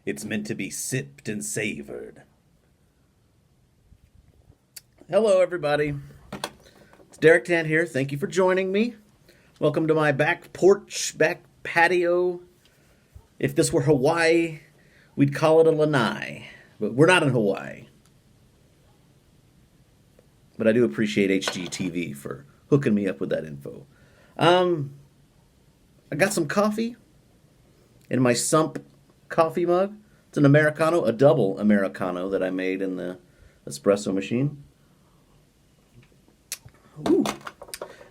It's meant to be sipped and savored. Hello, everybody. It's Derek Tant here. Thank you for joining me. Welcome to my back porch, back patio. If this were Hawaii, we'd call it a lanai. But we're not in Hawaii. But I do appreciate HGTV for hooking me up with that info. I got some coffee in my Sump coffee mug. It's an Americano, a double Americano that I made in the espresso machine. Ooh.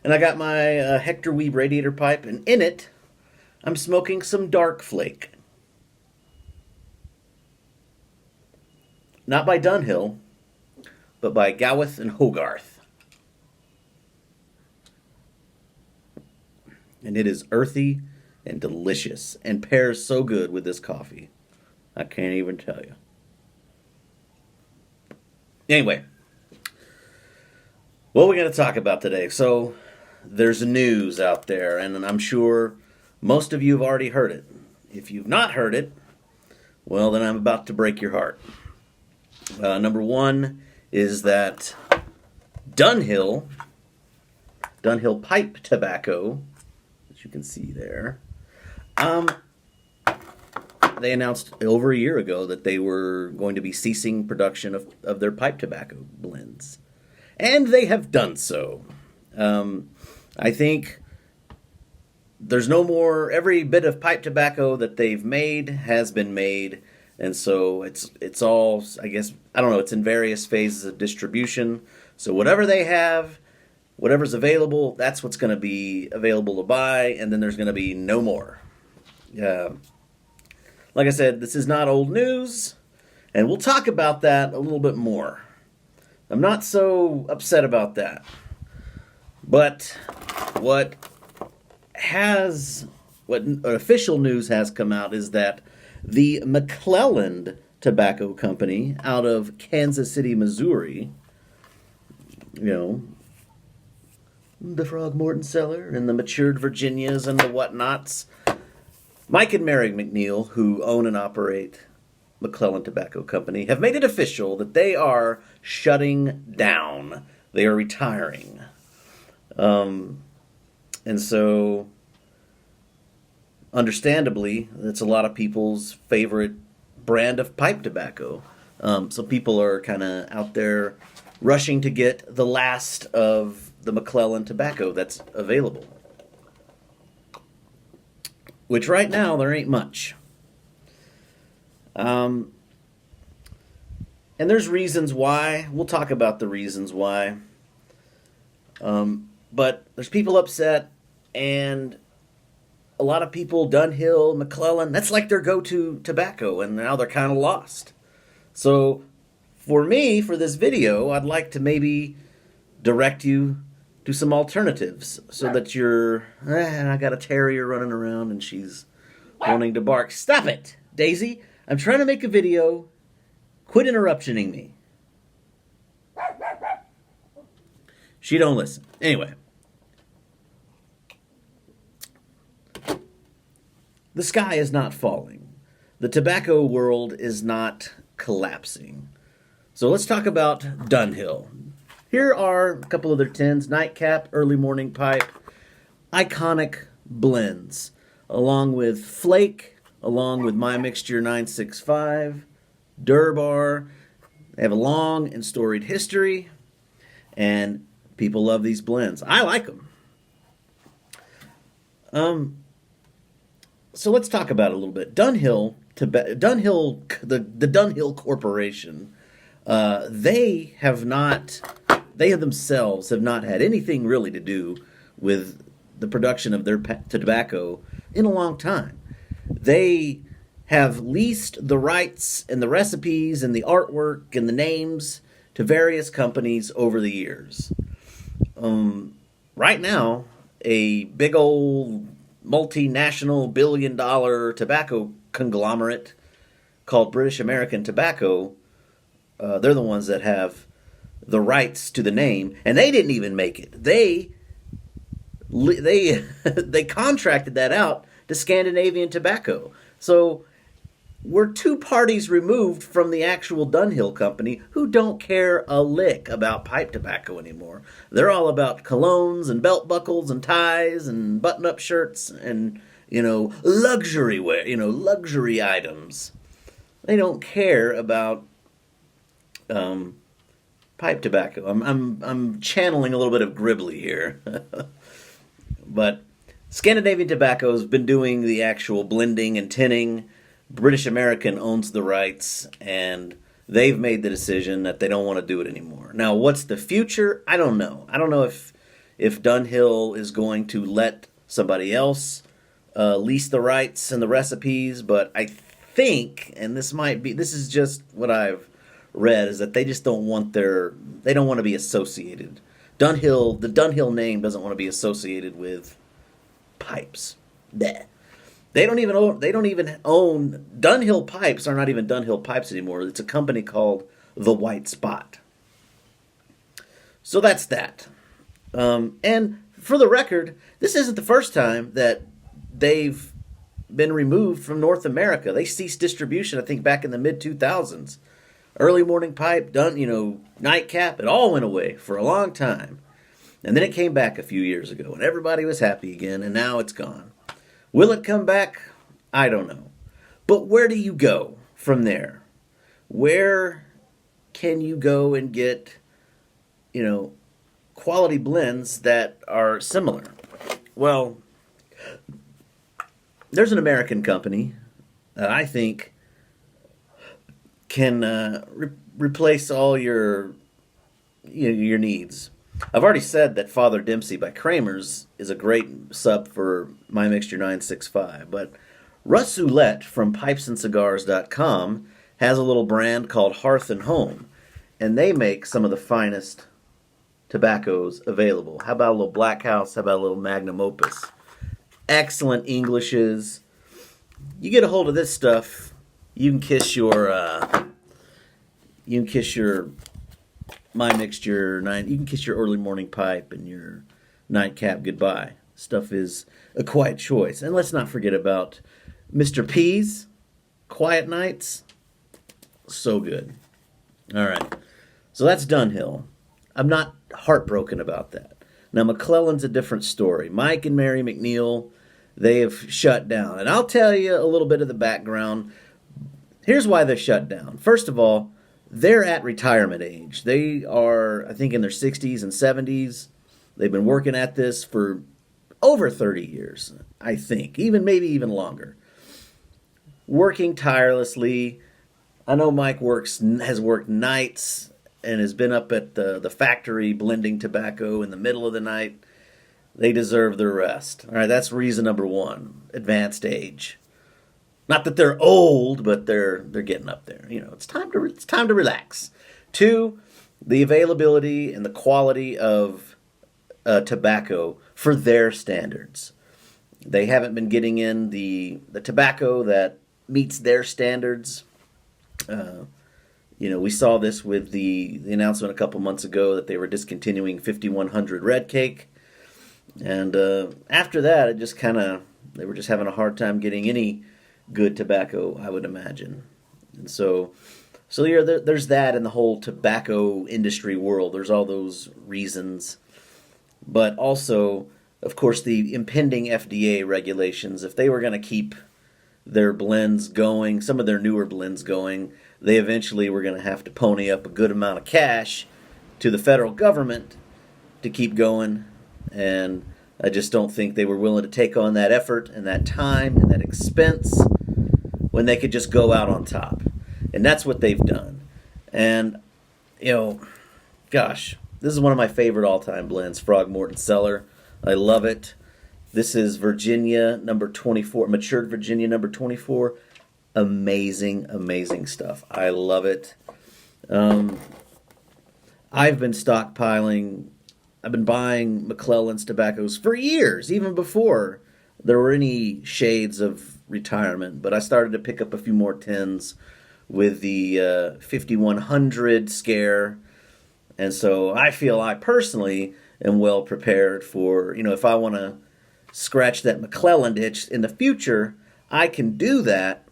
And I got my Hector Weeb radiator pipe, and in it, I'm smoking some Dark Flake. Not by Dunhill, but by Gowith and Hogarth. And it is earthy and delicious and pairs so good with this coffee. I can't even tell you. Anyway, what are we going to talk about today? So, there's news out there, and I'm sure most of you have already heard it. If you've not heard it, well, then I'm about to break your heart. Number one is that Dunhill pipe tobacco, as you can see there, they announced over a year ago that they were going to be ceasing production of their pipe tobacco blends. And they have done so. I think there's no more, every bit of pipe tobacco that they've made has been made. And so it's all, I guess, I don't know, it's in various phases of distribution. So whatever they have, whatever's available, that's what's going to be available to buy. And then there's going to be no more. Like I said, this is not old news, and we'll talk about that a little bit more. I'm not so upset about that. But what official news has come out is that the McClelland Tobacco Company out of Kansas City, Missouri, the Frog Morton Cellar and the matured Virginias and the whatnots, Mike and Mary McNeil, who own and operate McClelland Tobacco Company, have made it official that they are shutting down. They are retiring. And so, understandably, it's a lot of people's favorite brand of pipe tobacco. So people are kind of out there rushing to get the last of the McClelland tobacco that's available. Which right now, there ain't much. And there's reasons why. We'll talk about the reasons why. But there's people upset, and a lot of people, Dunhill, McClelland, that's like their go-to tobacco, and now they're kind of lost. So, for me, for this video, I'd like to maybe direct you to some alternatives so that I got a terrier running around and she's wanting to bark. Stop it, Daisy. I'm trying to make a video. Quit interruptioning me. She don't listen. Anyway. The sky is not falling. The tobacco world is not collapsing. So let's talk about Dunhill. Here are a couple of their tins. Nightcap, Early Morning Pipe, iconic blends, along with Flake, along with My Mixture 965, Durbar. They have a long and storied history, and people love these blends. I like them. So let's talk about it a little bit. Dunhill, the Dunhill Corporation, they themselves have not had anything really to do with the production of their tobacco in a long time. They have leased the rights and the recipes and the artwork and the names to various companies over the years. Right now, a big old multinational billion-dollar tobacco conglomerate called British American Tobacco, they're the ones that have the rights to the name, and they didn't even make it. They contracted that out to Scandinavian Tobacco. So we're two parties removed from the actual Dunhill company who don't care a lick about pipe tobacco anymore. They're all about colognes and belt buckles and ties and button-up shirts and, luxury wear, luxury items. They don't care about pipe tobacco. I'm channeling a little bit of Gribbly here. But Scandinavian Tobacco has been doing the actual blending and tinning. British American owns the rights, and they've made the decision that they don't want to do it anymore. Now, what's the future? I don't know. I don't know if Dunhill is going to let somebody else lease the rights and the recipes, but I think, and this is just what I've read, is that they just don't want they don't want to be associated. The Dunhill name doesn't want to be associated with pipes. Bleh. They don't even own Dunhill pipes. Are not even Dunhill pipes anymore. It's a company called The White Spot. So that's that. And for the record, this isn't the first time that they've been removed from North America. They ceased distribution, I think, back in the mid 2000s. Early morning pipe, nightcap, it all went away for a long time. And then it came back a few years ago, and everybody was happy again, and now it's gone. Will it come back? I don't know. But where do you go from there? Where can you go and get, quality blends that are similar? Well, there's an American company that I think can replace all your needs. I've already said that Father Dempsey by Kramer's is a great sub for My Mixture 965, but Russ Ouellette from pipesandcigars.com has a little brand called Hearth and Home, and they make some of the finest tobaccos available. How about a little Black House? How about a little Magnum Opus? Excellent Englishes. You get a hold of this stuff, you can kiss your My Mixture 9. You can kiss your early morning pipe and your nightcap goodbye. Stuff is a quiet choice. And let's not forget about Mr. P's Quiet Nights. So good. All right. So that's Dunhill. I'm not heartbroken about that. Now, McClelland's a different story. Mike and Mary McNeil, they have shut down. And I'll tell you a little bit of the background. Here's why they shut down. First of all, they're at retirement age. They are, I think, in their 60s and 70s. They've been working at this for over 30 years, I think, maybe even longer. Working tirelessly. I know Mike has worked nights and has been up at the factory blending tobacco in the middle of the night. They deserve their rest. All right, that's reason number one, advanced age. Not that they're old, but they're getting up there. It's time to relax. Two, the availability and the quality of tobacco for their standards. They haven't been getting in the tobacco that meets their standards. We saw this with the announcement a couple months ago that they were discontinuing 5100 Red Cake. And after that, it just they were just having a hard time getting any good tobacco, I would imagine. And so there's that in the whole tobacco industry world. There's all those reasons. But also, of course, the impending FDA regulations. If they were going to keep their blends going, some of their newer blends going, they eventually were going to have to pony up a good amount of cash to the federal government to keep going. And I just don't think they were willing to take on that effort and that time and that expense when they could just go out on top. And that's what they've done. And, gosh, this is one of my favorite all-time blends, Frogmorton Cellar. I love it. This is Virginia number 24, matured Virginia number 24. Amazing, amazing stuff. I love it. I've been stockpiling. I've been buying McClelland's tobaccos for years, even before there were any shades of retirement. But I started to pick up a few more tins with the 5100 scare. And so I feel I personally am well prepared for, if I want to scratch that McClelland itch in the future, I can do that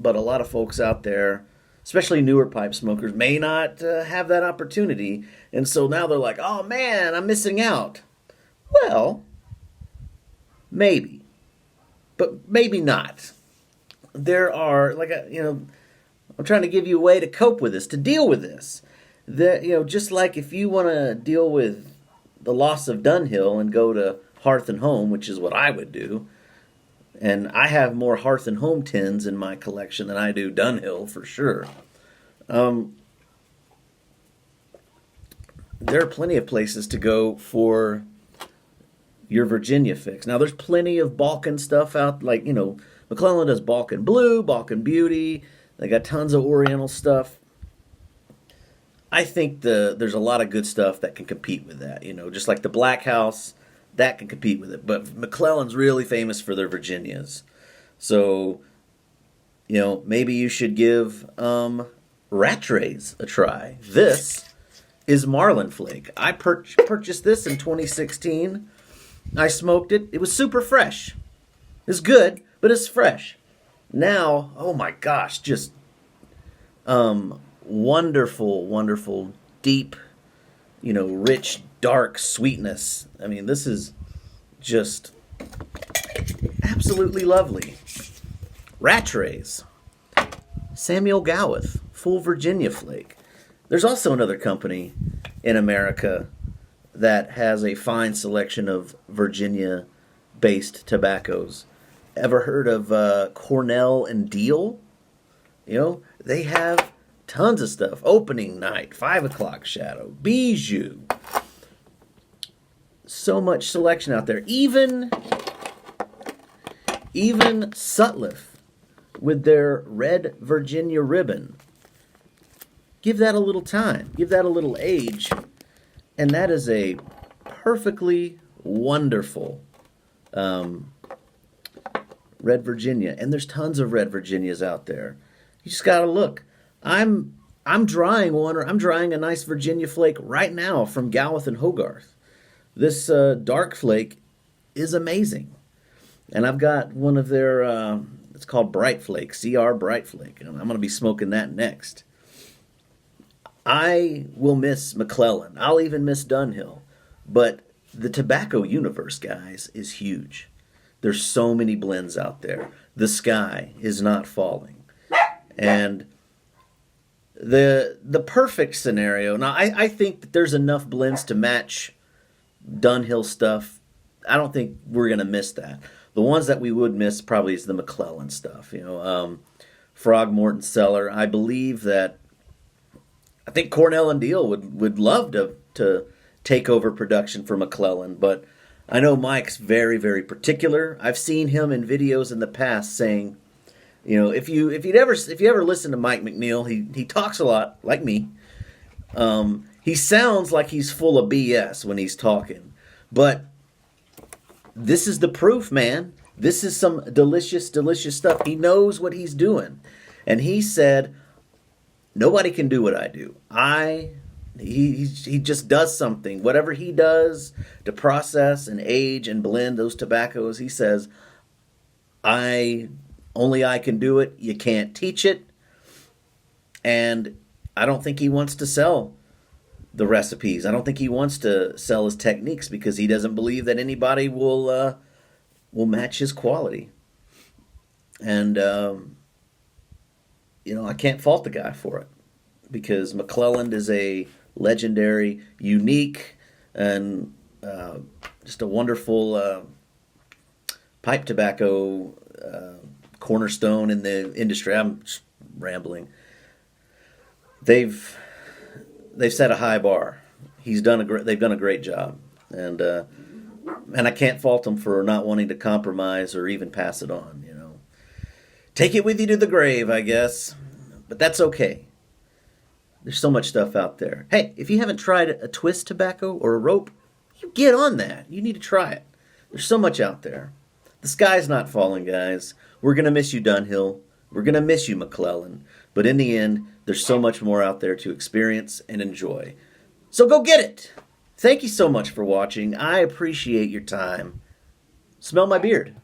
but a lot of folks out there, especially newer pipe smokers, may not have that opportunity. And so now they're like, oh man, I'm missing out. Well, maybe, but maybe not. There are, I'm trying to give you a way to cope with this, to deal with this. Just like if you want to deal with the loss of Dunhill and go to Hearth and Home, which is what I would do, and I have more Hearth and Home tins in my collection than I do Dunhill for sure. There are plenty of places to go for your Virginia fix. Now, there's plenty of Balkan stuff out, McClelland does Balkan Blue, Balkan Beauty. They got tons of Oriental stuff. I think there's a lot of good stuff that can compete with that. Just like the Black House, that can compete with it. But McClelland's really famous for their Virginias. So, maybe you should give Rattrays a try. This is Marlin Flake. I purchased this in 2016. I smoked it. It was super fresh. It's good, but it's fresh. Now, oh my gosh, just wonderful, wonderful, deep, rich, dark sweetness. I mean, this is just absolutely lovely. Rattrays. Samuel Gowith, Full Virginia Flake. There's also another company in America that has a fine selection of Virginia-based tobaccos. Ever heard of Cornell Eel? They have tons of stuff. Opening Night, 5 o'clock Shadow, Bijou. So much selection out there. Even Sutliff with their Red Virginia Ribbon. Give that a little time. Give that a little age. And that is a perfectly wonderful Red Virginia. And there's tons of Red Virginias out there. You just got to look. I'm drying one, or I'm drying a nice Virginia flake right now from Gowith and Hogarth. This dark flake is amazing. And I've got one of their, it's called Bright Flake, CR Bright Flake. And I'm going to be smoking that next. I will miss McClelland. I'll even miss Dunhill. But the tobacco universe, guys, is huge. There's so many blends out there. The sky is not falling. And the perfect scenario, now I think that there's enough blends to match Dunhill stuff. I don't think we're going to miss that. The ones that we would miss probably is the McClelland stuff. Frogmorton Cellar. I believe that, I think Cornell Eel would love to take over production for McClelland, but I know Mike's very, very particular. I've seen him in videos in the past saying, if you ever listen to Mike McNeil, he talks a lot like me. He sounds like he's full of BS when he's talking, but this is the proof, man. This is some delicious, delicious stuff. He knows what he's doing, and he said, nobody can do what I do. He just does something. Whatever he does to process and age and blend those tobaccos, he says, only I can do it. You can't teach it. And I don't think he wants to sell the recipes. I don't think he wants to sell his techniques because he doesn't believe that anybody will match his quality. And I can't fault the guy for it, because McClelland is a legendary, unique, and just a wonderful pipe tobacco cornerstone in the industry. I'm just rambling. They've set a high bar. They've done a great job, and I can't fault them for not wanting to compromise or even pass it on. Take it with you to the grave, I guess, but that's okay. There's so much stuff out there. Hey, if you haven't tried a twist tobacco or a rope, you get on that. You need to try it. There's so much out there. The sky's not falling, guys. We're going to miss you, Dunhill. We're going to miss you, McClelland. But in the end, there's so much more out there to experience and enjoy. So go get it. Thank you so much for watching. I appreciate your time. Smell my beard.